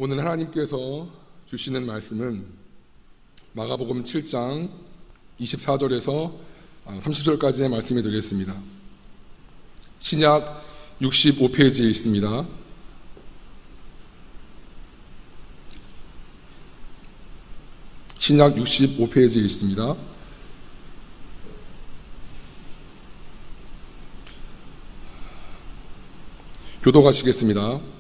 오늘 하나님께서 주시는 말씀은 마가복음 7장 24절에서 30절까지의 말씀이 되겠습니다. 신약 65페이지에 있습니다. 신약 65페이지에 있습니다. 교독하시겠습니다.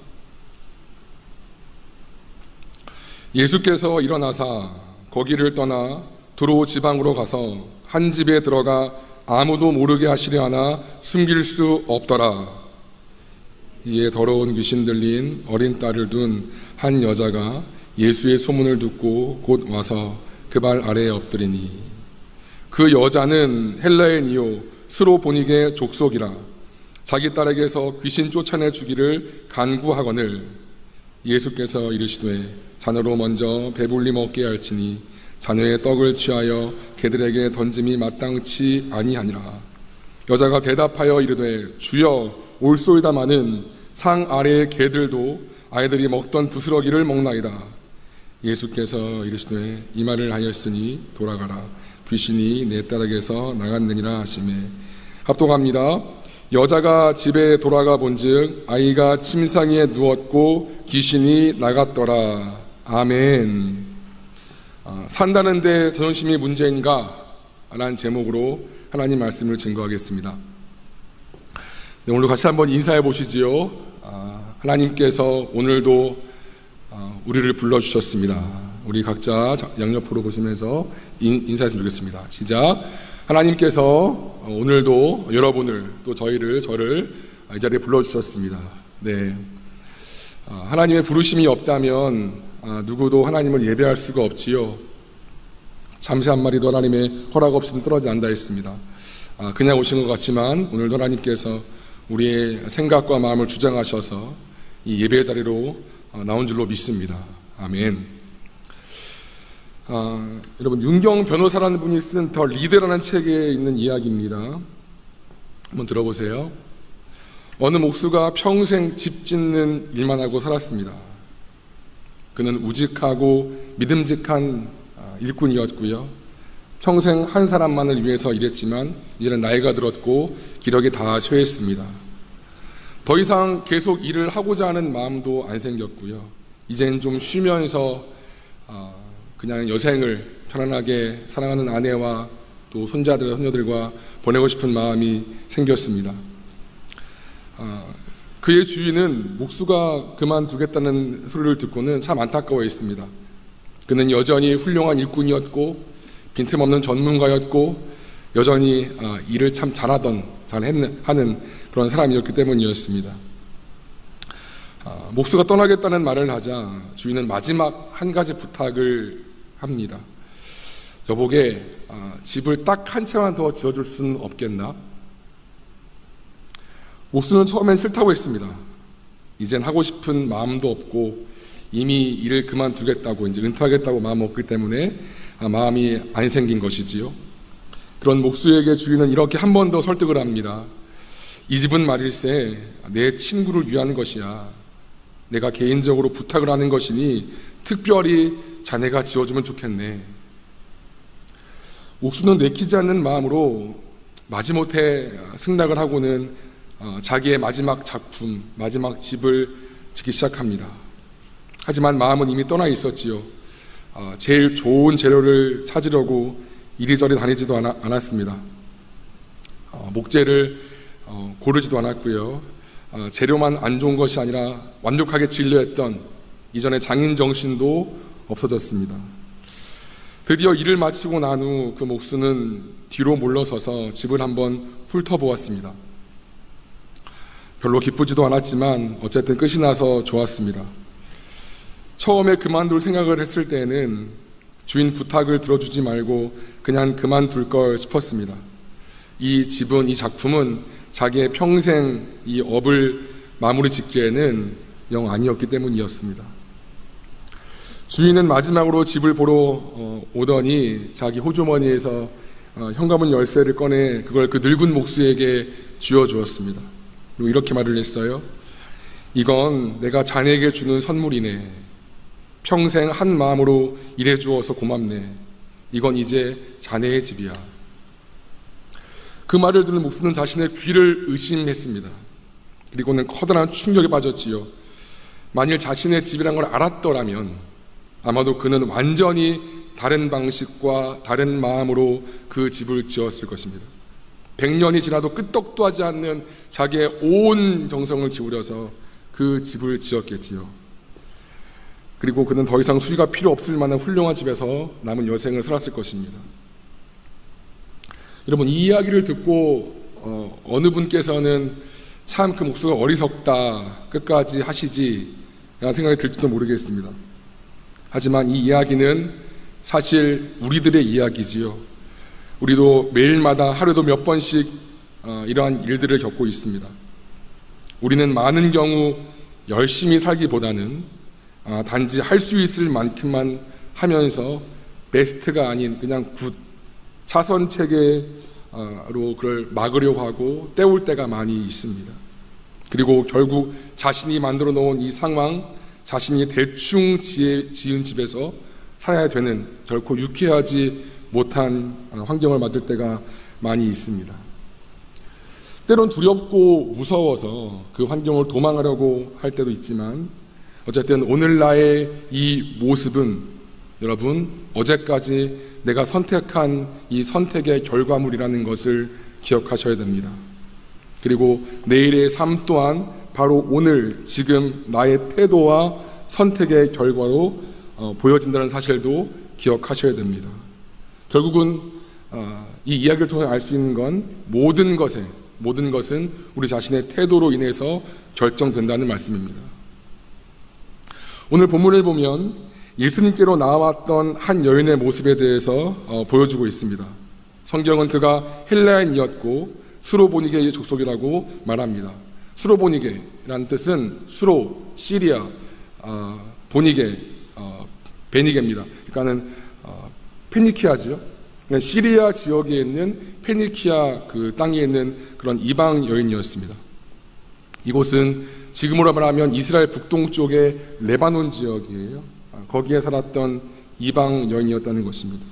예수께서 일어나사 거기를 떠나 두로 지방으로 가서 한 집에 들어가 아무도 모르게 하시려 하나 숨길 수 없더라. 이에 더러운 귀신 들린 어린 딸을 둔 한 여자가 예수의 소문을 듣고 곧 와서 그 발 아래에 엎드리니 그 여자는 헬라인이요 스로보니게 족속이라 자기 딸에게서 귀신 쫓아내 주기를 간구하거늘 예수께서 이르시되 자녀로 먼저 배불리 먹게 할지니 자녀의 떡을 취하여 개들에게 던짐이 마땅치 아니하니라. 여자가 대답하여 이르되 주여 올소이다마는 상 아래의 개들도 아이들이 먹던 부스러기를 먹나이다. 예수께서 이르시되 이 말을 하였으니 돌아가라 귀신이 내 딸에게서 나갔느니라 하시매 합독합니다. 여자가 집에 돌아가 본즉 아이가 침상 위에 누웠고 귀신이 나갔더라. 아멘. 산다는 데 자존심이 문제인가? 라는 제목으로 하나님 말씀을 증거하겠습니다. 네, 오늘 같이 한번 인사해 보시지요. 하나님께서 오늘도 우리를 불러주셨습니다. 우리 각자 양옆으로 보시면서 인사했으면 좋겠습니다. 시작. 하나님께서 오늘도 여러분을 또 저를 이 자리에 불러주셨습니다. 네. 하나님의 부르심이 없다면 누구도 하나님을 예배할 수가 없지요. 잠시 한 마리도 하나님의 허락 없이는 떨어지지 않는다 했습니다. 그냥 오신 것 같지만 오늘도 하나님께서 우리의 생각과 마음을 주장하셔서 이 예배 자리로 나온 줄로 믿습니다. 아멘. 여러분 윤경 변호사라는 분이 쓴 더 리더라는 책에 있는 이야기입니다. 한번 들어보세요. 어느 목수가 평생 집 짓는 일만 하고 살았습니다. 그는 우직하고 믿음직한 일꾼이었고요. 평생 한 사람만을 위해서 일했지만 이제는 나이가 들었고 기력이 다 쇠했습니다. 더 이상 계속 일을 하고자 하는 마음도 안 생겼고요. 이제는 좀 쉬면서 그냥 여생을 편안하게 사랑하는 아내와 또 손자들, 손녀들과 보내고 싶은 마음이 생겼습니다. 그의 주인은 목수가 그만두겠다는 소리를 듣고는 참 안타까워했습니다. 그는 여전히 훌륭한 일꾼이었고 빈틈없는 전문가였고 여전히 일을 참 잘하는 그런 사람이었기 때문이었습니다. 목수가 떠나겠다는 말을 하자 주인은 마지막 한 가지 부탁을 합니다. 여보게 집을 딱 한 채만 더 지어줄 수는 없겠나? 목수는 처음엔 싫다고 했습니다. 이젠 하고 싶은 마음도 없고 이미 일을 그만두겠다고 이제 은퇴하겠다고 마음 먹기 때문에 마음이 안 생긴 것이지요. 그런 목수에게 주인은 이렇게 한 번 더 설득을 합니다. 이 집은 말일세 내 친구를 위한 것이야. 내가 개인적으로 부탁을 하는 것이니 특별히 자네가 지어주면 좋겠네. 목수는 내키지 않는 마음으로 마지못해 승낙을 하고는 자기의 마지막 작품, 마지막 집을 짓기 시작합니다. 하지만 마음은 이미 떠나 있었지요. 제일 좋은 재료를 찾으려고 이리저리 다니지도 않았습니다. 목재를 고르지도 않았고요. 재료만 안 좋은 것이 아니라 완벽하게 진료했던 이전의 장인 정신도 없어졌습니다. 드디어 일을 마치고 난 후 그 목수는 뒤로 물러서서 집을 한번 훑어보았습니다. 별로 기쁘지도 않았지만 어쨌든 끝이 나서 좋았습니다. 처음에 그만둘 생각을 했을 때에는 주인 부탁을 들어주지 말고 그냥 그만둘 걸 싶었습니다. 이 집은, 이 작품은 자기의 평생 이 업을 마무리 짓기에는 영 아니었기 때문이었습니다. 주인은 마지막으로 집을 보러 오더니 자기 호주머니에서 현관문 열쇠를 꺼내 그걸 그 늙은 목수에게 쥐어주었습니다. 그리고 이렇게 말을 했어요. 이건 내가 자네에게 주는 선물이네. 평생 한 마음으로 일해주어서 고맙네. 이건 이제 자네의 집이야. 그 말을 들은 목수는 자신의 귀를 의심했습니다. 그리고는 커다란 충격에 빠졌지요. 만일 자신의 집이란 걸 알았더라면 아마도 그는 완전히 다른 방식과 다른 마음으로 그 집을 지었을 것입니다. 100년이 지나도 끄떡도 하지 않는 자기의 온 정성을 기울여서 그 집을 지었겠지요. 그리고 그는 더 이상 수리가 필요 없을 만한 훌륭한 집에서 남은 여생을 살았을 것입니다. 여러분, 이 이야기를 듣고 어느 분께서는 참 그 목수가 어리석다, 끝까지 하시지 라는 생각이 들지도 모르겠습니다. 하지만 이 이야기는 사실 우리들의 이야기지요. 우리도 매일마다 하루에도 몇 번씩 이러한 일들을 겪고 있습니다. 우리는 많은 경우 열심히 살기보다는 단지 할 수 있을 만큼만 하면서 베스트가 아닌 그냥 굿, 차선 체계로 그걸 막으려고 하고 때울 때가 많이 있습니다. 그리고 결국 자신이 만들어 놓은 이 상황, 자신이 대충 지은 집에서 살아야 되는 결코 유쾌하지 못한 환경을 만들 때가 많이 있습니다. 때론 두렵고 무서워서 그 환경을 도망하려고 할 때도 있지만 어쨌든 오늘 나의 이 모습은 여러분 어제까지 내가 선택한 이 선택의 결과물이라는 것을 기억하셔야 됩니다. 그리고 내일의 삶 또한 바로 오늘 지금 나의 태도와 선택의 결과로 보여진다는 사실도 기억하셔야 됩니다. 결국은 이 이야기를 통해 알 수 있는 건 모든 것은 우리 자신의 태도로 인해서 결정된다는 말씀입니다. 오늘 본문을 보면 예수님께로 나왔던 한 여인의 모습에 대해서 보여주고 있습니다. 성경은 그가 헬라인이었고 수로보니게의 족속이라고 말합니다. 수로보니게라는 뜻은 수로, 시리아, 보니게, 베니게입니다. 그러니까는 페니키아죠. 시리아 지역에 있는 페니키아 그 땅에 있는 그런 이방 여인이었습니다. 이곳은 지금으로 말하면 이스라엘 북동쪽의 레바논 지역이에요. 거기에 살았던 이방 여인이었다는 것입니다.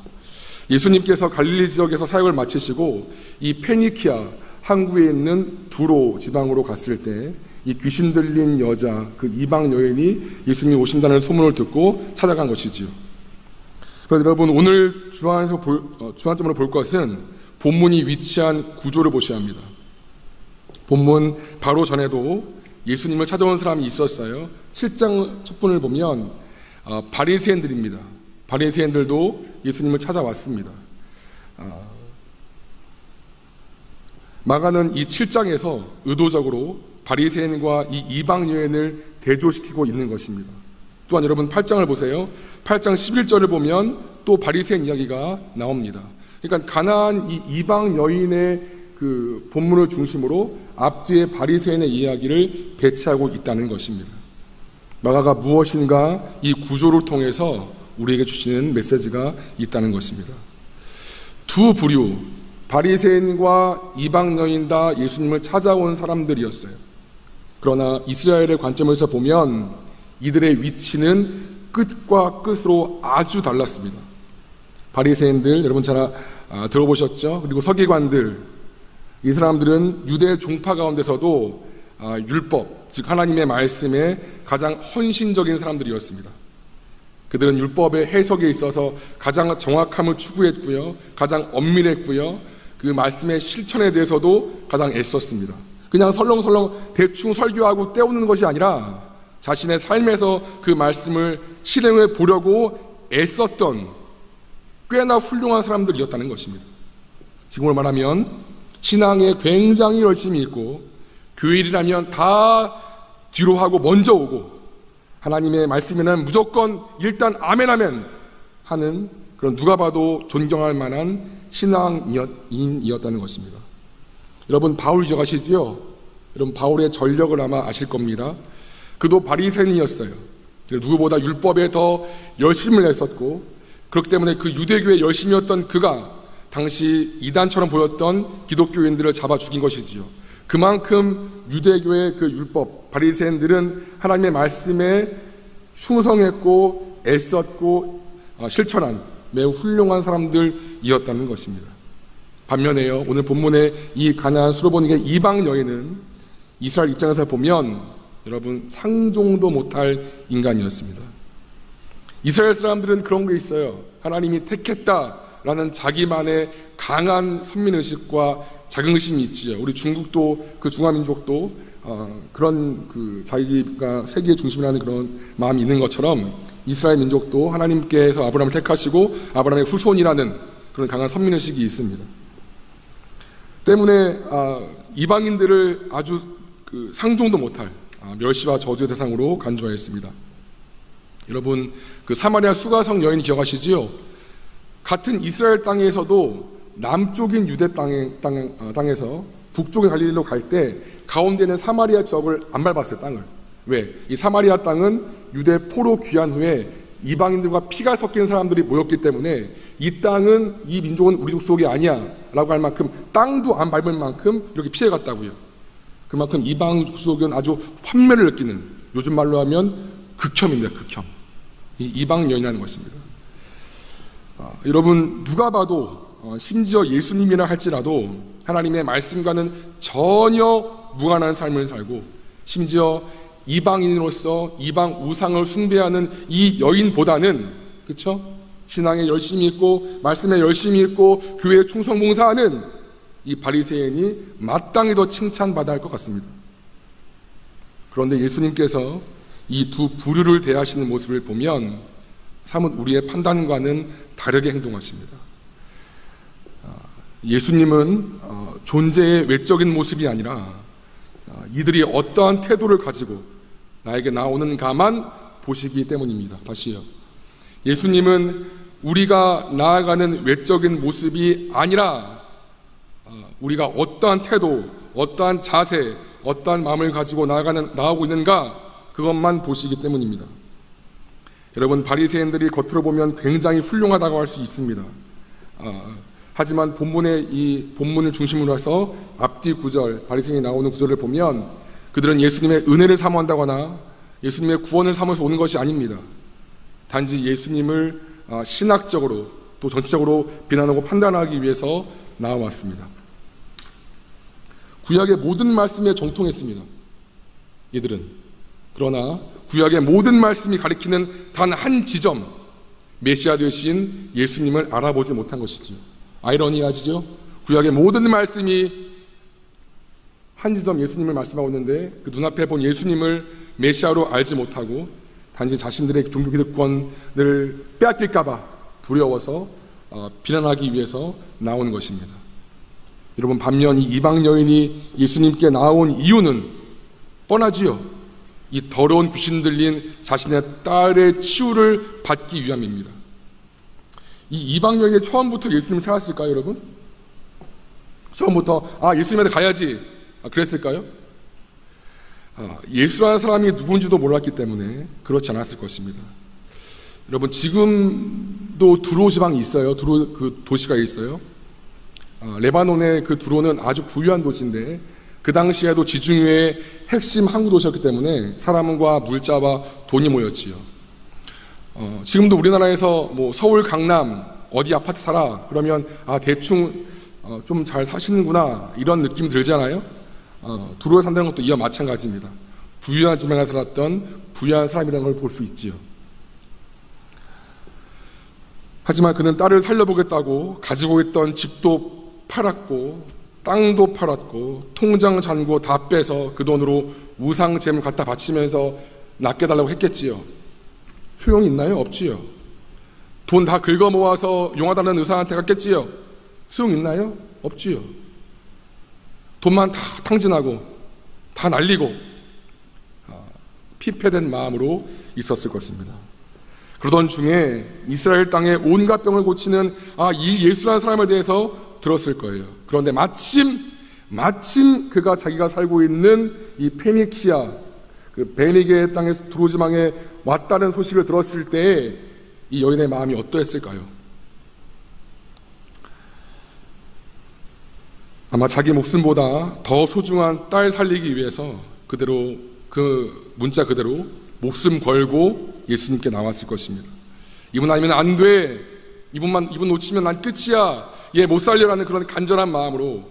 예수님께서 갈릴리 지역에서 사역을 마치시고 이 페니키아 항구에 있는 두로 지방으로 갔을 때 이 귀신 들린 여자, 그 이방 여인이 예수님이 오신다는 소문을 듣고 찾아간 것이지요. 그래서 여러분 오늘 주안점으로 볼 것은 본문이 위치한 구조를 보셔야 합니다. 본문 바로 전에도 예수님을 찾아온 사람이 있었어요. 7장 첫 분을 보면 바리새인들입니다. 바리새인들도 예수님을 찾아왔습니다. 마가는 이 7장에서 의도적으로 바리새인과 이 이방 여인을 대조시키고 있는 것입니다. 또한 여러분 8장을 보세요. 8장 11절을 보면 또 바리새인 이야기가 나옵니다. 그러니까 가나안 이 이방 여인의 그 본문을 중심으로 앞뒤에 바리새인의 이야기를 배치하고 있다는 것입니다. 마가가 무엇인가 이 구조를 통해서 우리에게 주시는 메시지가 있다는 것입니다. 두 부류, 바리새인과 이방 여인 다 예수님을 찾아온 사람들이었어요. 그러나 이스라엘의 관점에서 보면 이들의 위치는 끝과 끝으로 아주 달랐습니다. 바리새인들 여러분 잘 들어보셨죠? 그리고 서기관들, 이 사람들은 유대 종파 가운데서도 율법, 즉 하나님의 말씀에 가장 헌신적인 사람들이었습니다. 그들은 율법의 해석에 있어서 가장 정확함을 추구했고요, 가장 엄밀했고요, 그 말씀의 실천에 대해서도 가장 애썼습니다. 그냥 설렁설렁 대충 설교하고 때우는 것이 아니라 자신의 삶에서 그 말씀을 실행해 보려고 애썼던 꽤나 훌륭한 사람들이었다는 것입니다. 지금으로 말하면 신앙에 굉장히 열심히 있고 교일이라면 다 뒤로 하고 먼저 오고 하나님의 말씀에는 무조건 일단 아멘 아멘 하는 그런 누가 봐도 존경할 만한 신앙인이었다는 것입니다. 여러분 바울 기억하시지요? 여러분 바울의 전력을 아마 아실 겁니다. 그도 바리새인이었어요. 누구보다 율법에 더 열심을 냈었고 그렇기 때문에 그 유대교에 열심이었던 그가 당시 이단처럼 보였던 기독교인들을 잡아 죽인 것이지요. 그만큼 유대교의 그 율법, 바리새인들은 하나님의 말씀에 충성했고 애썼고 실천한 매우 훌륭한 사람들이었다는 것입니다. 반면에요, 오늘 본문의 이 가나안 수로보니게 이방 여인은 이스라엘 입장에서 보면 여러분 상종도 못할 인간이었습니다. 이스라엘 사람들은 그런 게 있어요. 하나님이 택했다라는 자기만의 강한 선민의식과 자긍심이 있지요. 우리 중국도 그 중화민족도 그런 그 자기가 세계의 중심이라는 그런 마음이 있는 것처럼 이스라엘 민족도 하나님께서 아브라함을 택하시고 아브라함의 후손이라는 그런 강한 선민의식이 있습니다. 때문에 이방인들을 아주 그 상종도 못할 멸시와 저주의 대상으로 간주하였습니다. 여러분 그 사마리아 수가성 여인 기억하시지요? 같은 이스라엘 땅에서도 남쪽인 유대 땅에서 북쪽의 갈릴리로 갈 때 가운데는 사마리아 지역을 안 밟았어요. 땅을. 왜? 이 사마리아 땅은 유대 포로 귀환 후에 이방인들과 피가 섞인 사람들이 모였기 때문에 이 땅은 이 민족은 우리 족속이 아니야 라고 할 만큼 땅도 안 밟을 만큼 이렇게 피해갔다고요. 그만큼 이방 족속은 아주 환멸을 느끼는, 요즘 말로 하면 극혐입니다. 극혐. 이 이방 여인이라는 것입니다. 여러분 누가 봐도 심지어 예수님이라 할지라도 하나님의 말씀과는 전혀 무관한 삶을 살고 심지어 이방인으로서 이방 우상을 숭배하는 이 여인보다는, 그렇죠? 신앙에 열심히 있고 말씀에 열심히 있고 교회에 충성 봉사하는 이 바리새인이 마땅히 더 칭찬받아야 할 것 같습니다. 그런데 예수님께서 이 두 부류를 대하시는 모습을 보면 사뭇 우리의 판단과는 다르게 행동하십니다. 예수님은 존재의 외적인 모습이 아니라 이들이 어떠한 태도를 가지고 나에게 나오는가만 보시기 때문입니다. 다시요. 예수님은 우리가 나아가는 외적인 모습이 아니라 우리가 어떠한 태도, 어떠한 자세, 어떠한 마음을 가지고 나아가고 있는가, 그것만 보시기 때문입니다. 여러분 바리새인들이 겉으로 보면 굉장히 훌륭하다고 할 수 있습니다. 하지만 이 본문을 중심으로 해서 앞뒤 구절, 바리새인이 나오는 구절을 보면 그들은 예수님의 은혜를 사모한다거나 예수님의 구원을 사모해서 오는 것이 아닙니다. 단지 예수님을 신학적으로 또 전체적으로 비난하고 판단하기 위해서 나와왔습니다. 구약의 모든 말씀에 정통했습니다. 이들은. 그러나 구약의 모든 말씀이 가리키는 단 한 지점, 메시아 되신 예수님을 알아보지 못한 것이지요. 아이러니하지요. 구약의 모든 말씀이 한 지점 예수님을 말씀하고 있는데 그 눈앞에 본 예수님을 메시아로 알지 못하고 단지 자신들의 종교 기득권을 빼앗길까 봐 두려워서 비난하기 위해서 나오는 것입니다. 여러분 반면 이 이방 여인이 예수님께 나온 이유는 뻔하지요. 이 더러운 귀신 들린 자신의 딸의 치유를 받기 위함입니다. 이 이방 여인이 처음부터 예수님을 찾았을까요, 여러분? 처음부터 예수님한테 가야지 그랬을까요? 예수라는 사람이 누군지도 몰랐기 때문에 그렇지 않았을 것입니다. 여러분 지금도 두로 지방이 있어요. 두로 그 도시가 있어요. 레바논의 그 두로는 아주 부유한 도시인데 그 당시에도 지중해의 핵심 항구 도시였기 때문에 사람과 물자와 돈이 모였지요. 지금도 우리나라에서 뭐 서울, 강남 어디 아파트 살아 그러면 대충 좀 잘 사시는구나 이런 느낌이 들잖아요. 두로에 산다는 것도 이와 마찬가지입니다. 부유한 지방에 살았던 부유한 사람이라는 걸 볼 수 있지요. 하지만 그는 딸을 살려보겠다고 가지고 있던 집도 팔았고 땅도 팔았고 통장 잔고 다 빼서 그 돈으로 우상 제물 갖다 바치면서 낚여달라고 했겠지요. 소용이 있나요? 없지요. 돈 다 긁어 모아서 용하다는 의사한테 갔겠지요. 소용 있나요? 없지요. 돈만 다 탕진하고 다 날리고 피폐된 마음으로 있었을 것입니다. 그러던 중에 이스라엘 땅에 온갖 병을 고치는 이 예수라는 사람에 대해서 들었을 거예요. 그런데 마침 그가 자기가 살고 있는 이 페니키아 그 베니게 땅의 두로 지방에 왔다는 소식을 들었을 때 이 여인의 마음이 어떠했을까요? 아마 자기 목숨보다 더 소중한 딸 살리기 위해서 그대로 그 문자 그대로 목숨 걸고 예수님께 나왔을 것입니다. 이분 아니면 안 돼. 이분 놓치면 난 끝이야. 얘 못 살려라는 그런 간절한 마음으로,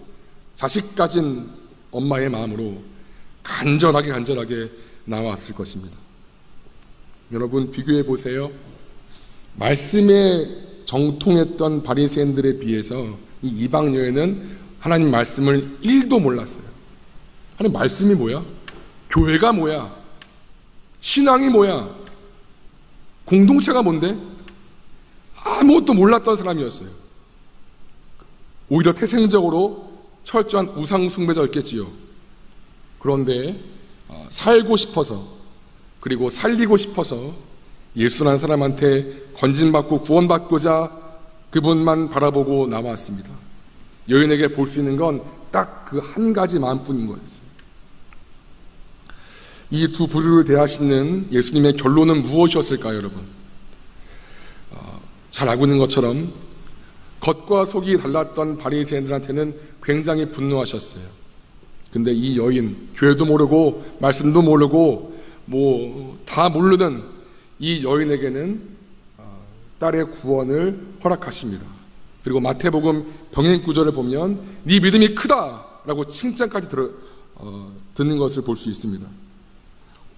자식 가진 엄마의 마음으로 간절하게 나왔을 것입니다. 여러분 비교해 보세요. 말씀에 정통했던 바리새인들에 비해서 이 이방 여인은 하나님 말씀을 1도 몰랐어요. 하나님 말씀이 뭐야? 교회가 뭐야? 신앙이 뭐야? 공동체가 뭔데? 아무것도 몰랐던 사람이었어요. 오히려 태생적으로 철저한 우상 숭배자였겠지요. 그런데 살고 싶어서, 그리고 살리고 싶어서 예수라는 사람한테 건진받고 구원받고자 그분만 바라보고 나왔습니다. 여인에게 볼 수 있는 건 딱 그 한 가지 마음뿐인 거였어요. 이 두 부류를 대하시는 예수님의 결론은 무엇이었을까요, 여러분? 잘 알고 있는 것처럼 겉과 속이 달랐던 바리새인들한테는 굉장히 분노하셨어요. 근데 이 여인, 교회도 모르고 말씀도 모르고 다 모르는 이 여인에게는 딸의 구원을 허락하십니다. 그리고 마태복음 병행 구절을 보면 네 믿음이 크다라고 칭찬까지 듣는 것을 볼 수 있습니다.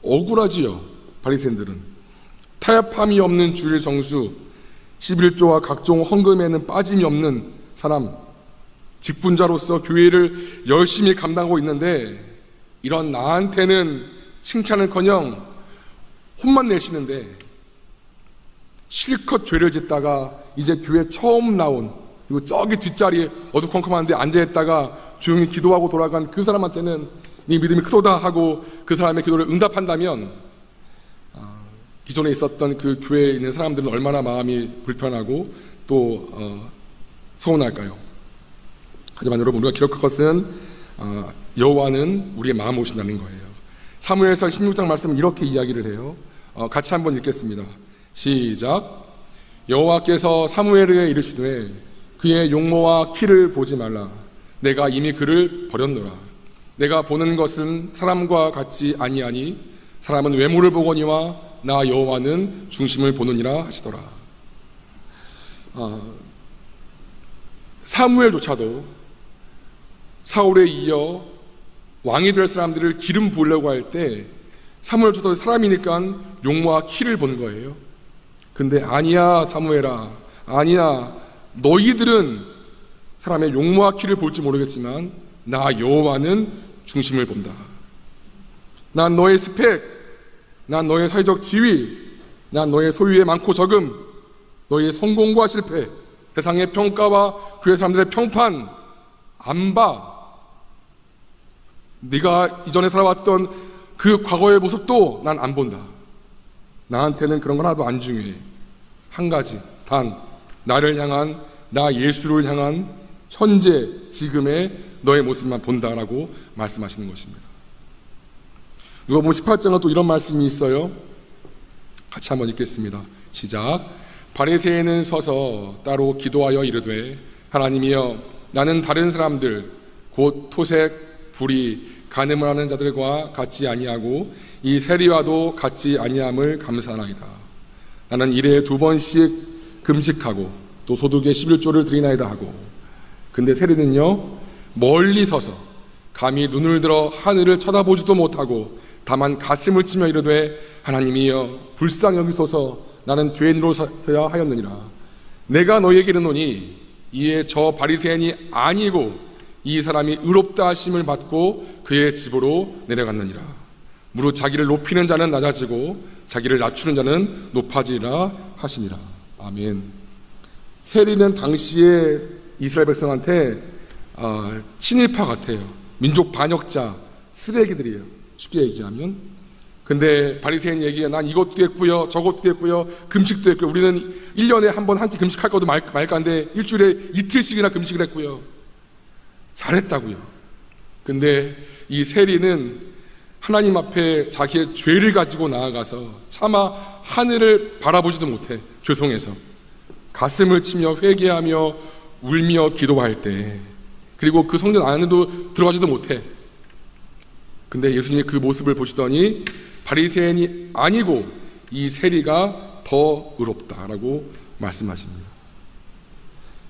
억울하지요. 바리새인들은 타협함이 없는 주일 성수, 11조와 각종 헌금에는 빠짐이 없는 사람, 직분자로서 교회를 열심히 감당하고 있는데 이런 나한테는 칭찬을커녕 혼만 내시는데, 실컷 죄를 짓다가 이제 교회 처음 나온, 그리고 저기 뒷자리에 어두컴컴한데 앉아있다가 조용히 기도하고 돌아간 그 사람한테는 네 믿음이 크도다 하고 그 사람의 기도를 응답한다면, 기존에 있었던 그 교회에 있는 사람들은 얼마나 마음이 불편하고 또 서운할까요? 하지만 여러분, 우리가 기록할 것은 여호와는 우리의 마음을 보신다는 거예요. 사무엘서 16장 말씀은 이렇게 이야기를 해요. 같이 한번 읽겠습니다. 시작. 여호와께서 사무엘에게 이르시되 그의 용모와 키를 보지 말라. 내가 이미 그를 버렸노라. 내가 보는 것은 사람과 같지 아니하니 사람은 외모를 보거니와 나 여호와는 중심을 보느니라 하시더라. 사무엘조차도 사울에 이어 왕이 될 사람들을 기름 부으려고 할 때 사무엘조차도 사람이니까 용모와 키를 본 거예요. 근데 아니야 사무엘아, 아니야, 너희들은 사람의 용모와 키를 볼지 모르겠지만 나 여호와는 중심을 본다. 난 너의 스펙, 난 너의 사회적 지위, 난 너의 소유의 많고 적음, 너의 성공과 실패, 세상의 평가와 교회 사람들의 평판 안 봐. 네가 이전에 살아왔던 그 과거의 모습도 난 안 본다. 나한테는 그런 건 하나도 안 중요해. 한 가지, 단 나를 향한, 나 예수를 향한 현재 지금의 너의 모습만 본다라고 말씀하시는 것입니다. 이거 보면 18장은 또 이런 말씀이 있어요. 같이 한번 읽겠습니다. 시작. 바리새인은 서서 따로 기도하여 이르되 하나님이여, 나는 다른 사람들 곧 토색, 불의, 간음을 하는 자들과 같지 아니하고 이 세리와도 같지 아니함을 감사하나이다. 나는 일에 2번씩 금식하고 또 소득의 11조를 드리나이다 하고. 근데 세리는요, 멀리 서서 감히 눈을 들어 하늘을 쳐다보지도 못하고 다만 가슴을 치며 이르되 하나님이여 불쌍히 여기소서, 나는 죄인으로 되어야 하였느니라. 내가 너희에게 이르노니 이에 저 바리새인이 아니고 이 사람이 의롭다 하심을 받고 그의 집으로 내려갔느니라. 무릇 자기를 높이는 자는 낮아지고 자기를 낮추는 자는 높아지리라 하시니라. 아멘. 세리는 당시에 이스라엘 백성한테 친일파 같아요. 민족 반역자, 쓰레기들이에요. 쉽게 얘기하면. 근데 바리새인 얘기해. 난 이것도 했고요, 저것도 했고요, 금식도 했고요. 우리는 1년에 한 번 한 끼 금식할 것도 말까인데 일주일에 이틀씩이나 금식을 했고요. 잘했다고요. 근데 이 세리는 하나님 앞에 자기의 죄를 가지고 나아가서 차마 하늘을 바라보지도 못해. 죄송해서 가슴을 치며 회개하며 울며 기도할 때, 그리고 그 성전 안에도 들어가지도 못해. 근데 예수님이 그 모습을 보시더니 바리새인이 아니고 이 세리가 더 의롭다라고 말씀하십니다.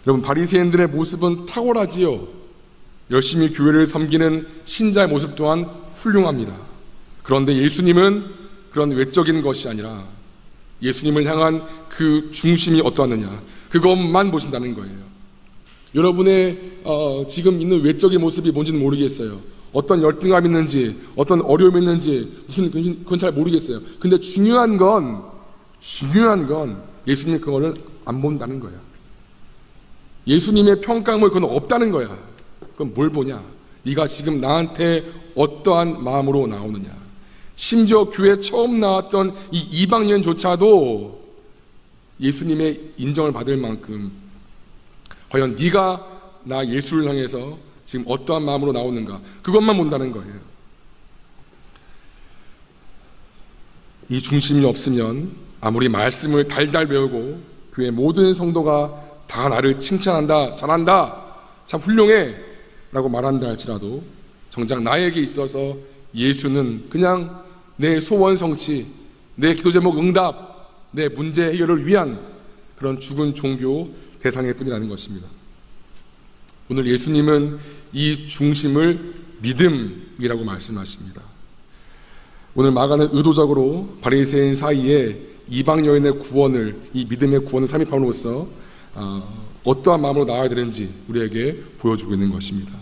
여러분, 바리새인들의 모습은 탁월하지요. 열심히 교회를 섬기는 신자의 모습 또한 훌륭합니다. 그런데 예수님은 그런 외적인 것이 아니라 예수님을 향한 그 중심이 어떠하느냐, 그것만 보신다는 거예요. 여러분의 지금 있는 외적인 모습이 뭔지는 모르겠어요. 어떤 열등감이 있는지, 어떤 어려움이 있는지, 그건 잘 모르겠어요. 근데 중요한 건 예수님 그거를 안 본다는 거야. 예수님의 평가물 그건 없다는 거야. 그럼 뭘 보냐? 네가 지금 나한테 어떠한 마음으로 나오느냐. 심지어 교회 처음 나왔던 이 이방인조차도 예수님의 인정을 받을 만큼 과연 네가 나 예수를 향해서 지금 어떠한 마음으로 나오는가, 그것만 본다는 거예요. 이 중심이 없으면 아무리 말씀을 달달 배우고 교회 모든 성도가 다 나를 칭찬한다, 잘한다, 참 훌륭해 라고 말한다 할지라도 정작 나에게 있어서 예수는 그냥 내 소원 성취, 내 기도 제목 응답, 내 문제 해결을 위한 그런 죽은 종교 대상일 뿐이라는 것입니다. 오늘 예수님은 이 중심을 믿음이라고 말씀하십니다. 오늘 마가는 의도적으로 바리새인 사이에 이방 여인의 구원을, 이 믿음의 구원을 삽입함으로써 어떠한 마음으로 나아야 되는지 우리에게 보여주고 있는 것입니다.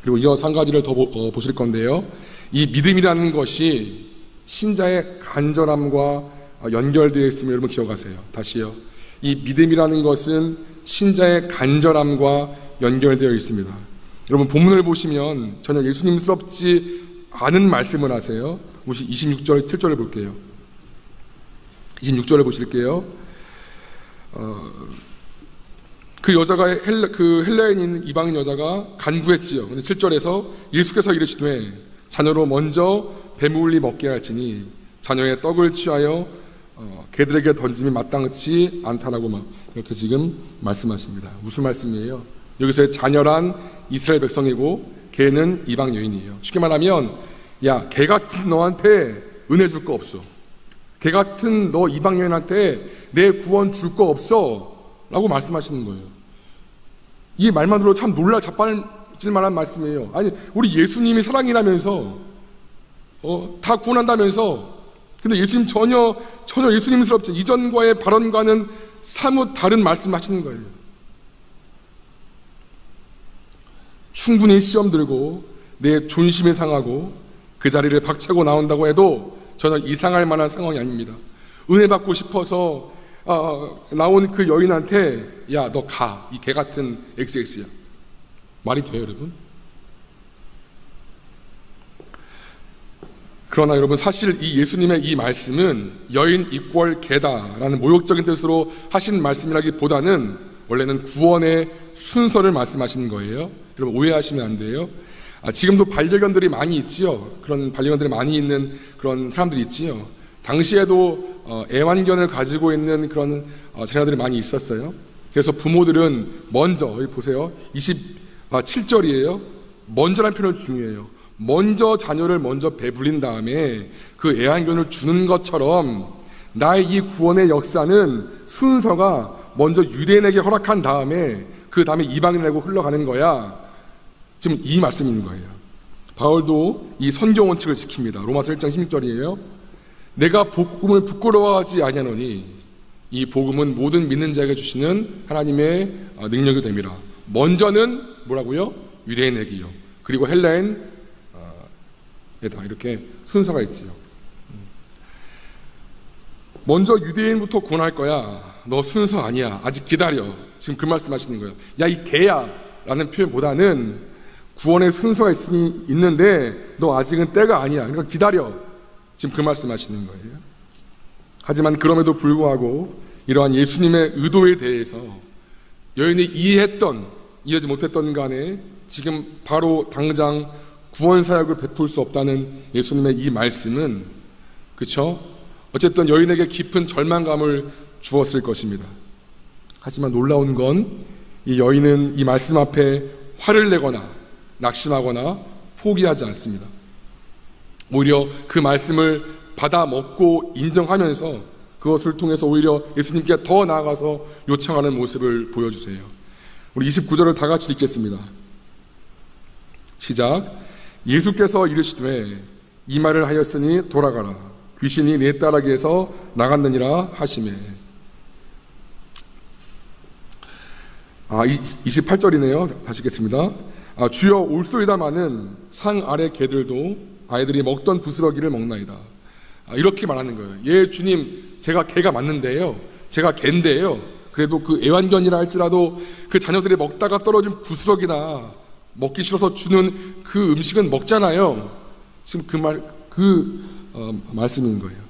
그리고 이어서 한 가지를 더 보실 건데요. 이 믿음이라는 것이 신자의 간절함과 연결되어 있음을 여러분 기억하세요. 다시요. 이 믿음이라는 것은 신자의 간절함과 연결되어 있습니다. 여러분, 본문을 보시면 전혀 예수님스럽지 않은 말씀을 하세요. 26절, 7절을 볼게요. 26절을 보실게요. 그 여자가 헬라인인 이방인 여자가 간구했지요. 근데 7절에서 예수께서 이르시되 자녀로 먼저 배물리 먹게 할지니 자녀의 떡을 취하여 개들에게 던짐이 마땅치 않다라고 막 이렇게 지금 말씀하십니다. 무슨 말씀이에요? 여기서의 자녀란 이스라엘 백성이고 개는 이방 여인이에요. 쉽게 말하면 야, 개 같은 너한테 은혜 줄 거 없어. 개 같은 너 이방 여인한테 내 구원 줄 거 없어 라고 말씀하시는 거예요. 이 말만 들어도 참 놀라 자빠질 만한 말씀이에요. 아니, 우리 예수님이 사랑이라면서 다 구원한다면서, 근데 예수님 전혀 예수님스럽지, 이전과의 발언과는 사뭇 다른 말씀하시는 거예요. 충분히 시험 들고 내 존심이 상하고 그 자리를 박차고 나온다고 해도 전혀 이상할 만한 상황이 아닙니다. 은혜 받고 싶어서 나온 그 여인한테 야, 너 가, 이 개 같은 XX야. 말이 돼요, 여러분? 그러나 여러분, 사실 이 예수님의 이 말씀은 여인 이퀄 개다라는 모욕적인 뜻으로 하신 말씀이라기보다는 원래는 구원의 순서를 말씀하시는 거예요. 여러분, 오해하시면 안 돼요. 지금도 반려견들이 많이 있지요. 그런 반려견들이 많이 있는 그런 사람들이 있지요. 당시에도 애완견을 가지고 있는 그런 자녀들이 많이 있었어요. 그래서 부모들은 먼저, 여기 보세요, 27절이에요. 먼저라는 표현이 중요해요. 먼저 자녀를 먼저 배불린 다음에 그 애완견을 주는 것처럼 나의 이 구원의 역사는 순서가 먼저 유대인에게 허락한 다음에 그 다음에 이방인에게 흘러가는 거야. 지금 이 말씀이 있는 거예요. 바울도 이 선경 원칙을 지킵니다. 로마서 1장 16절이에요. 내가 복음을 부끄러워하지 아니하노니 이 복음은 모든 믿는 자에게 주시는 하나님의 능력이 됨이라. 먼저는 뭐라고요? 유대인에게요. 그리고 헬라인에다. 이렇게 순서가 있지요. 먼저 유대인부터 구원할 거야. 너 순서 아니야. 아직 기다려. 지금 그 말씀하시는 거예요. 야, 이 개야 라는 표현보다는 구원의 순서가 있는데 너 아직은 때가 아니야. 그러니까 기다려. 지금 그 말씀하시는 거예요. 하지만 그럼에도 불구하고 이러한 예수님의 의도에 대해서 여인이 이해하지 못했던 간에 지금 바로 당장 구원 사역을 베풀 수 없다는 예수님의 이 말씀은, 그렇죠? 어쨌든 여인에게 깊은 절망감을 주었을 것입니다. 하지만 놀라운 건 이 여인은 이 말씀 앞에 화를 내거나 낙심하거나 포기하지 않습니다. 오히려 그 말씀을 받아 먹고 인정하면서 그것을 통해서 오히려 예수님께 더 나아가서 요청하는 모습을 보여주세요. 우리 29절을 다 같이 읽겠습니다. 시작. 예수께서 이르시되 이 말을 하였으니 돌아가라. 귀신이 내 딸에게서 나갔느니라 하시매. 28절이네요. 다시 읽겠습니다. 주여 올소이다마는 상 아래 개들도 아이들이 먹던 부스러기를 먹나이다. 이렇게 말하는 거예요. 예, 주님, 제가 개가 맞는데요. 제가 개인데요. 그래도 그 애완견이라 할지라도 그 자녀들이 먹다가 떨어진 부스러기나 먹기 싫어서 주는 그 음식은 먹잖아요. 지금 말씀인 거예요.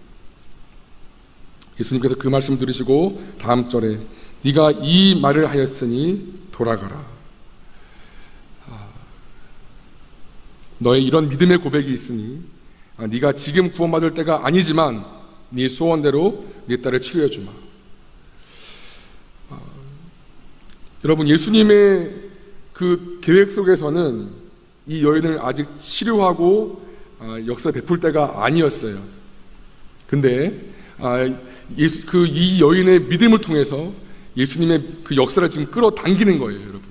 예수님께서 그 말씀 들으시고 다음 절에 네가 이 말을 하였으니 돌아가라. 너의 이런 믿음의 고백이 있으니 네가 지금 구원받을 때가 아니지만 네 소원대로 네 딸을 치료해 주마. 여러분, 예수님의 그 계획 속에서는 이 여인을 아직 치료하고 역사 베풀 때가 아니었어요. 근데 이 여인의 믿음을 통해서 예수님의 그 역사를 지금 끌어당기는 거예요, 여러분.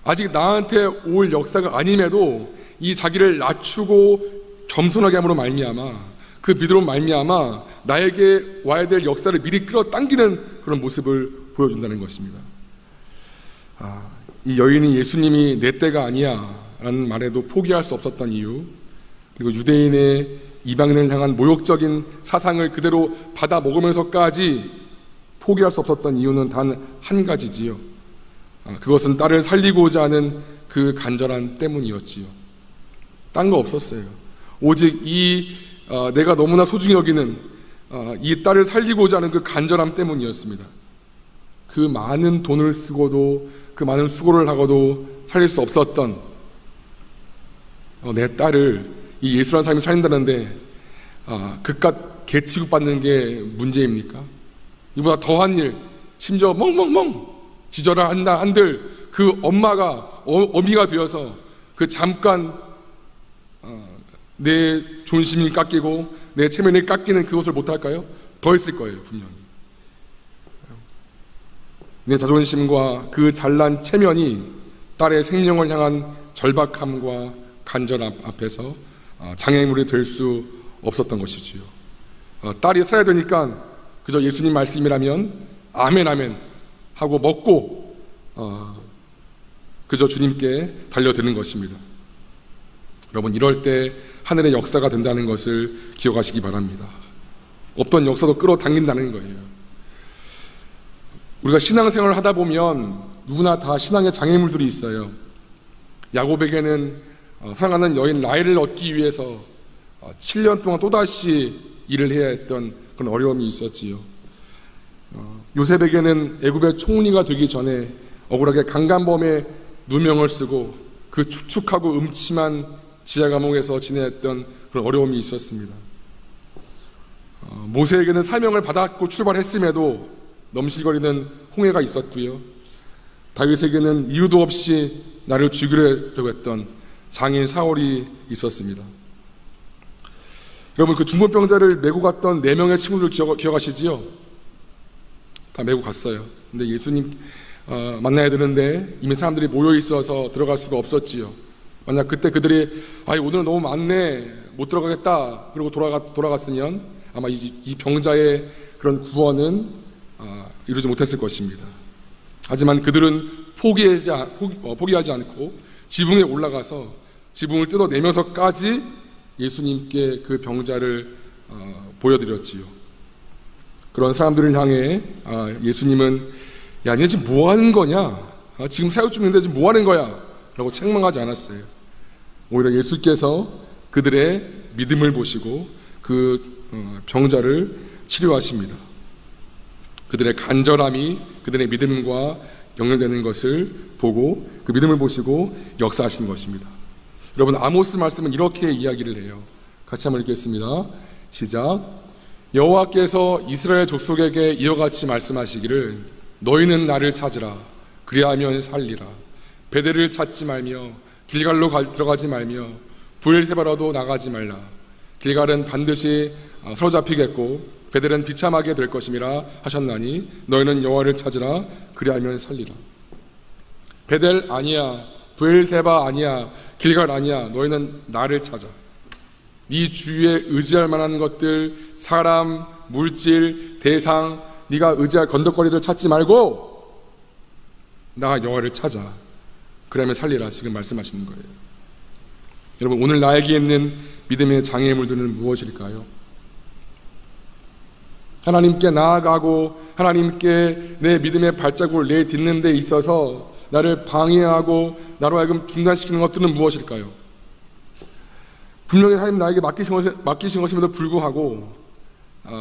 아직 나한테 올 역사가 아님에도 이 자기를 낮추고 겸손하게 함으로 말미암아, 그 믿음으로 말미암아 나에게 와야 될 역사를 미리 끌어당기는 그런 모습을 보여준다는 것입니다. 이 여인이 예수님이 내 때가 아니야 라는 말에도 포기할 수 없었던 이유, 그리고 유대인의 이방인을 향한 모욕적인 사상을 그대로 받아 먹으면서까지 포기할 수 없었던 이유는 단 한 가지지요. 그것은 딸을 살리고자 하는 그 간절함 때문이었지요. 딴 거 없었어요. 오직 내가 너무나 소중히 여기는 이 딸을 살리고자 하는 그 간절함 때문이었습니다. 그 많은 돈을 쓰고도, 그 많은 수고를 하고도 살릴 수 없었던 내 딸을 이 예수라는 사람이 살린다는데 그깟 개 취급받는 게 문제입니까? 이보다 더한 일, 심지어 멍멍멍 지저라 한다 한들 그 엄마가 어미가 되어서 그 잠깐 내 존심이 깎이고 내 체면이 깎이는 그것을 못할까요? 더 했을 거예요, 분명히. 내 자존심과 그 잘난 체면이 딸의 생명을 향한 절박함과 간절함 앞에서 장애물이 될 수 없었던 것이지요. 딸이 살아야 되니까 그저 예수님 말씀이라면 아멘 아멘 하고 먹고 그저 주님께 달려드는 것입니다. 여러분, 이럴 때 하늘의 역사가 된다는 것을 기억하시기 바랍니다. 없던 역사도 끌어당긴다는 거예요. 우리가 신앙생활을 하다 보면 누구나 다 신앙의 장애물들이 있어요. 야곱에게는 사랑하는 여인 라헬을 얻기 위해서 7년 동안 또다시 일을 해야 했던 그런 어려움이 있었지요. 요셉에게는 애굽의 총리가 되기 전에 억울하게 강간범의 누명을 쓰고 그 축축하고 음침한 지하 감옥에서 지내했던 그런 어려움이 있었습니다. 모세에게는 사명을 받았고 출발했음에도 넘실거리는 홍해가 있었고요. 다윗에게는 이유도 없이 나를 죽이려고 했던 장인 사울이 있었습니다. 여러분, 그 중풍병자를 메고 갔던 4명의 친구들 기억하시지요? 다 메고 갔어요. 근데 예수님 만나야 되는데 이미 사람들이 모여 있어서 들어갈 수가 없었지요. 만약 그때 그들이 오늘은 너무 많네, 못 들어가겠다 그리고 돌아갔으면 아마 이 병자의 그런 구원은 이루지 못했을 것입니다. 하지만 그들은 포기하지 않고 지붕에 올라가서 지붕을 뜯어내면서까지 예수님께 그 병자를 보여드렸지요. 그런 사람들을 향해 예수님은 야, 너 지금 뭐 하는 거냐? 지금 사역 중인데 지금 뭐 하는 거야? 라고 책망하지 않았어요. 오히려 예수께서 그들의 믿음을 보시고 그 병자를 치료하십니다. 그들의 간절함이 그들의 믿음과 연결되는 것을 보고 그 믿음을 보시고 역사하시는 것입니다. 여러분, 아모스 말씀은 이렇게 이야기를 해요. 같이 한번 읽겠습니다. 시작. 여호와께서 이스라엘 족속에게 이와 같이 말씀하시기를 너희는 나를 찾으라. 그리하면 살리라. 베델을 찾지 말며 길갈로 들어가지 말며 부엘세바라도 나가지 말라. 길갈은 반드시 사로잡히겠고 베델은 비참하게 될 것임이라 하셨나니 너희는 여호와를 찾으라. 그리하면 살리라. 베델 아니야, 브엘세바 아니야, 길갈 아니야. 너희는 나를 찾아. 네 주위에 의지할 만한 것들, 사람, 물질, 대상, 네가 의지할 건덕거리들 찾지 말고 나 여호와를 찾아. 그러면 살리라. 지금 말씀하시는 거예요. 여러분, 오늘 나에게 있는 믿음의 장애물들은 무엇일까요? 하나님께 나아가고 하나님께 내 믿음의 발자국을 내딛는 데 있어서 나를 방해하고 나로 하여금 중단시키는 것들은 무엇일까요? 분명히 하나님 나에게 맡기신 것임에도 불구하고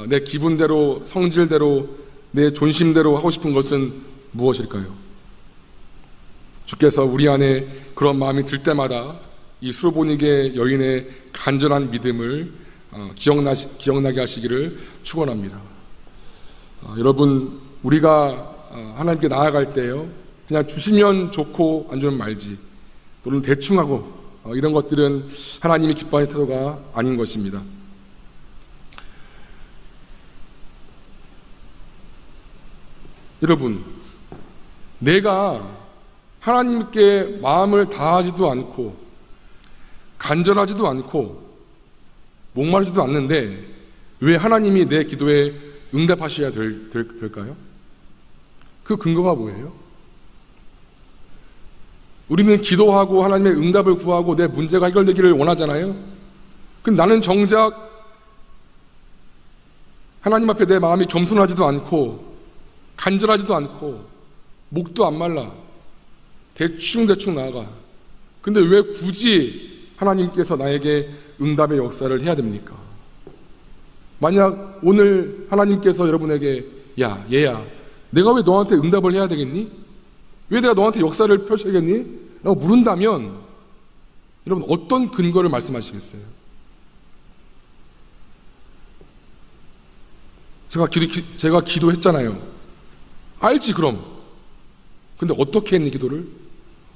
내 기분대로, 성질대로, 내 존심대로 하고 싶은 것은 무엇일까요? 주께서 우리 안에 그런 마음이 들 때마다 이 수로보니게 여인의 간절한 믿음을 기억나게 하시기를 축원합니다. 여러분, 우리가 하나님께 나아갈 때요, 그냥 주시면 좋고 안 주면 말지, 또는 대충 하고 이런 것들은 하나님이 기뻐하는 태도가 아닌 것입니다. 여러분, 내가 하나님께 마음을 다하지도 않고 간절하지도 않고 목마르지도 않는데 왜 하나님이 내 기도에 응답하셔야 될까요? 그 근거가 뭐예요? 우리는 기도하고 하나님의 응답을 구하고 내 문제가 해결되기를 원하잖아요. 근데 나는 정작 하나님 앞에 내 마음이 겸손하지도 않고 간절하지도 않고 목도 안 말라 대충 나아가. 근데 왜 굳이 하나님께서 나에게 응답의 역사를 해야 됩니까? 만약 오늘 하나님께서 여러분에게 야, 얘야, 내가 왜 너한테 응답을 해야 되겠니? 왜 내가 너한테 역사를 펼쳐야겠니? 라고 물은다면 여러분, 어떤 근거를 말씀하시겠어요? 제가 기도했잖아요. 알지 그럼. 근데 어떻게 했니 기도를?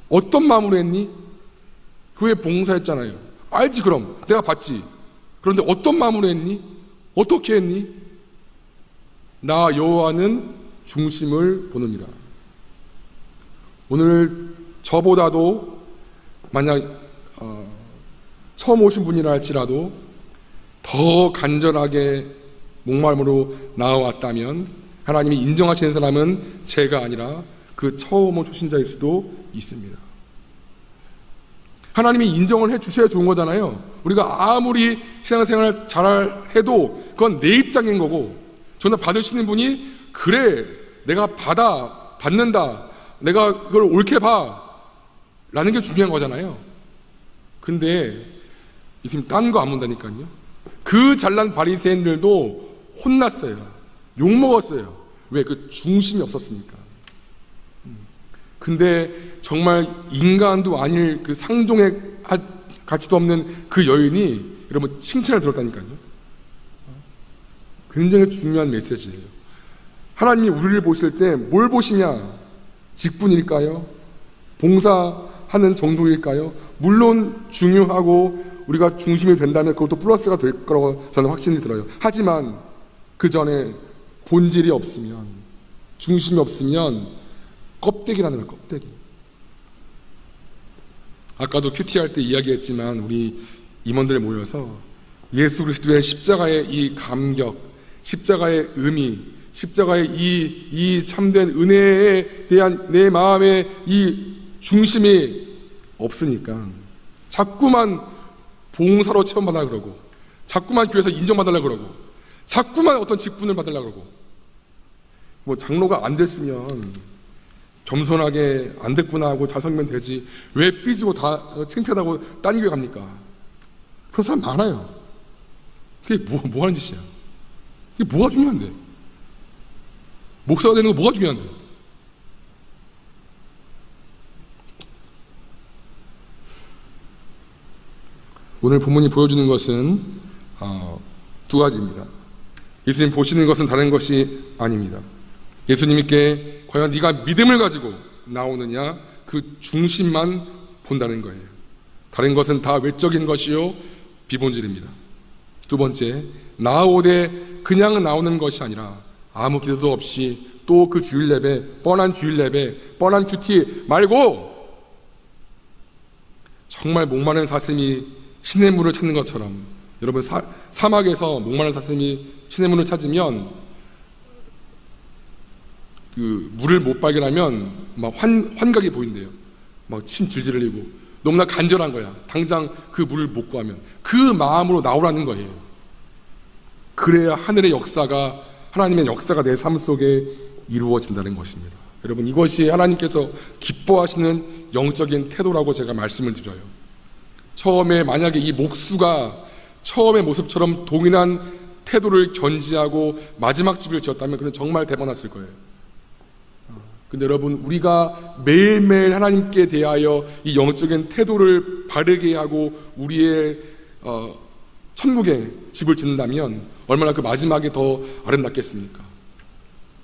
어떤 마음으로 했니? 교회 봉사했잖아요. 알지 그럼. 내가 봤지. 그런데 어떤 마음으로 했니? 어떻게 했니? 나 여호와는 중심을 보느니라. 오늘 저보다도 만약 처음 오신 분이라 할지라도 더 간절하게 목마름으로 나아왔다면 하나님이 인정하시는 사람은 제가 아니라 그 처음 온 초신자일 수도 있습니다. 하나님이 인정을 해주셔야 좋은 거잖아요. 우리가 아무리 신앙생활을 잘 해도 그건 내 입장인 거고, 전화 받으시는 분이 그래 내가 받는다, 내가 그걸 옳게 봐 라는 게 중요한 거잖아요. 근데 이팀 딴 거 안 본다니까요. 그 잘난 바리새인들도 혼났어요. 욕먹었어요. 왜? 그 중심이 없었으니까. 근데 정말 인간도 아닐 그 상종의 가치도 없는 그 여인이 여러분 칭찬을 들었다니까요. 굉장히 중요한 메시지예요. 하나님이 우리를 보실 때 뭘 보시냐? 직분일까요? 봉사하는 정도일까요? 물론 중요하고 우리가 중심이 된다면 그것도 플러스가 될 거라고 저는 확신이 들어요. 하지만 그 전에 본질이 없으면, 중심이 없으면 껍데기라는 거예요. 껍데기. 아까도 큐티 할 때 이야기했지만 우리 임원들 모여서 예수 그리스도의 십자가의 이 감격, 십자가의 의미, 십자가의 이 참된 은혜에 대한 내 마음의 이 중심이 없으니까 자꾸만 봉사로 체험받으려고 그러고, 자꾸만 교회에서 인정받으려고 그러고, 자꾸만 어떤 직분을 받으려고 그러고, 뭐 장로가 안 됐으면 겸손하게 안 됐구나 하고 잘 섬기면 되지 왜 삐지고 다 창피하다고 딴 교회 갑니까? 그런 사람 많아요. 그게 뭐 하는 짓이야? 그게 뭐가 중요한데? 목사가 되는 거 뭐가 중요한데? 오늘 본문이 보여주는 것은 두 가지입니다. 예수님 보시는 것은 다른 것이 아닙니다. 예수님께 과연 네가 믿음을 가지고 나오느냐, 그 중심만 본다는 거예요. 다른 것은 다 외적인 것이요 비본질입니다. 두 번째, 나오되 그냥 나오는 것이 아니라 아무 기도도 없이 또 그 주일 예배, 뻔한 주일 예배, 뻔한 큐티 말고 정말 목마른 사슴이 신의 물을 찾는 것처럼, 여러분 사막에서 목마른 사슴이 신의 물을 찾으면 그 물을 못 발견하면 막 환각이 보인대요. 막 침 질질 흘리고 너무나 간절한 거야. 당장 그 물을 못 구하면 그 마음으로 나오라는 거예요. 그래야 하늘의 역사가, 하나님의 역사가 내 삶 속에 이루어진다는 것입니다. 여러분, 이것이 하나님께서 기뻐하시는 영적인 태도라고 제가 말씀을 드려요. 처음에 만약에 이 목수가 처음의 모습처럼 동일한 태도를 견지하고 마지막 집을 지었다면 그는 정말 대박났을 거예요. 근데 여러분, 우리가 매일매일 하나님께 대하여 이 영적인 태도를 바르게 하고 우리의 천국에 집을 짓는다면 얼마나 그 마지막이 더 아름답겠습니까?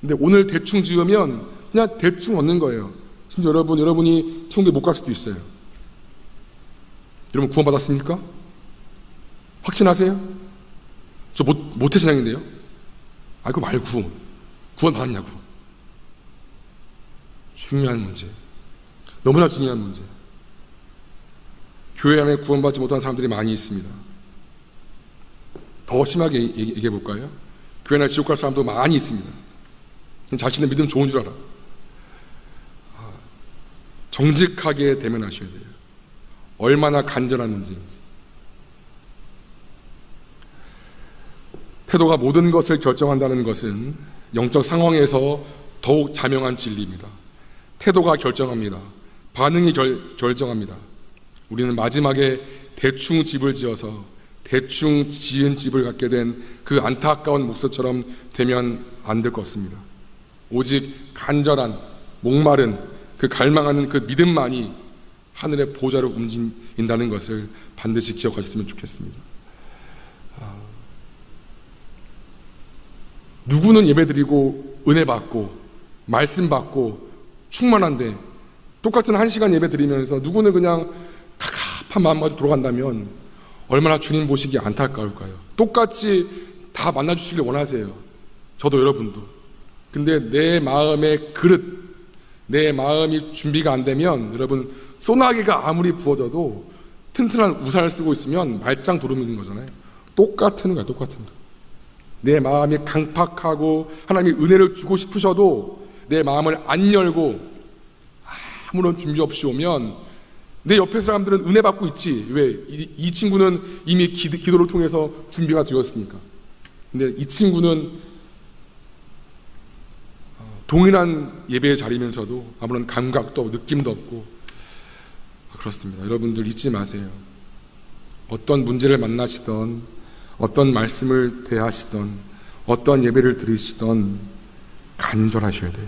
근데 오늘 대충 지으면 그냥 대충 얻는 거예요. 심지어 여러분이 천국에 못 갈 수도 있어요. 여러분 구원받았습니까? 확신하세요? 저 모태신앙인데요? 그거 말고 구원받았냐고. 중요한 문제, 너무나 중요한 문제. 교회 안에 구원받지 못한 사람들이 많이 있습니다. 더 심하게 얘기해 볼까요? 교회 안에 지옥 갈 사람도 많이 있습니다. 자신의 믿음 좋은 줄 알아. 정직하게 대면하셔야 돼요. 얼마나 간절한 문제인지. 태도가 모든 것을 결정한다는 것은 영적 상황에서 더욱 자명한 진리입니다. 태도가 결정합니다. 반응이 결정합니다. 우리는 마지막에 대충 집을 지어서 대충 지은 집을 갖게 된 그 안타까운 목수처럼 되면 안 될 것입니다. 오직 간절한, 목마른, 그 갈망하는 그 믿음만이 하늘의 보좌를 움직인다는 것을 반드시 기억하셨으면 좋겠습니다. 누구는 예배드리고 은혜 받고 말씀 받고 충만한데 똑같은 1시간 예배 드리면서 누구는 그냥 갑갑한 마음 가지고 돌아간다면 얼마나 주님 보시기에 안타까울까요? 똑같이 다 만나주시길 원하세요. 저도 여러분도. 근데 내 마음의 그릇, 내 마음이 준비가 안 되면 여러분, 소나기가 아무리 부어져도 튼튼한 우산을 쓰고 있으면 말짱 도루묵인 거잖아요. 똑같은 거야, 똑같은 거. 내 마음이 강팍하고 하나님이 은혜를 주고 싶으셔도 내 마음을 안 열고 아무런 준비 없이 오면 내 옆에 사람들은 은혜 받고 있지. 왜? 이 친구는 이미 기도를 통해서 준비가 되었으니까. 근데 이 친구는 동일한 예배의 자리면서도 아무런 감각도 없고 느낌도 없고 그렇습니다. 여러분들 잊지 마세요. 어떤 문제를 만나시던, 어떤 말씀을 대하시던, 어떤 예배를 들으시던 간절하셔야 돼요.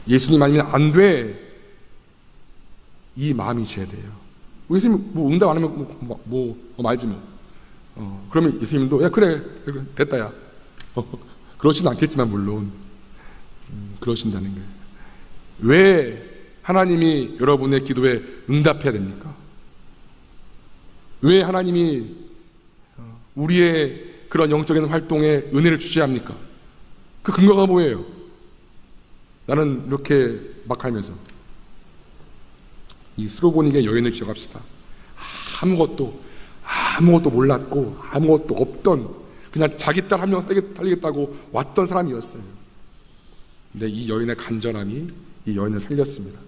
예수님 아니면 안 돼, 이 마음이셔야 돼요. 예수님 응답 안 하면 말지 뭐. 그러면 예수님도 야 그래 됐다 야. 그러진 않겠지만 물론 그러신다는 거예요. 왜 하나님이 여러분의 기도에 응답해야 됩니까? 왜 하나님이 우리의 그런 영적인 활동에 은혜를 주셔야 합니까? 그 근거가 뭐예요? 나는 이렇게 막 하면서 이 수로보닉의 여인을 기억합시다. 아무것도 몰랐고 아무것도 없던 그냥 자기 딸 한 명 살리겠다고 왔던 사람이었어요. 근데 이 여인의 간절함이 이 여인을 살렸습니다.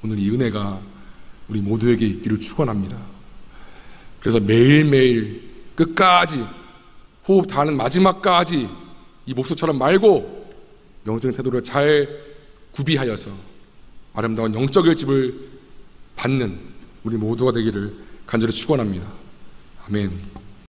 오늘 이 은혜가 우리 모두에게 있기를 축원합니다. 그래서 매일매일 끝까지 호흡 다하는 마지막까지 이 목수처럼 말고 영적인 태도를 잘 구비하여서 아름다운 영적의 집을 받는 우리 모두가 되기를 간절히 축원합니다. 아멘.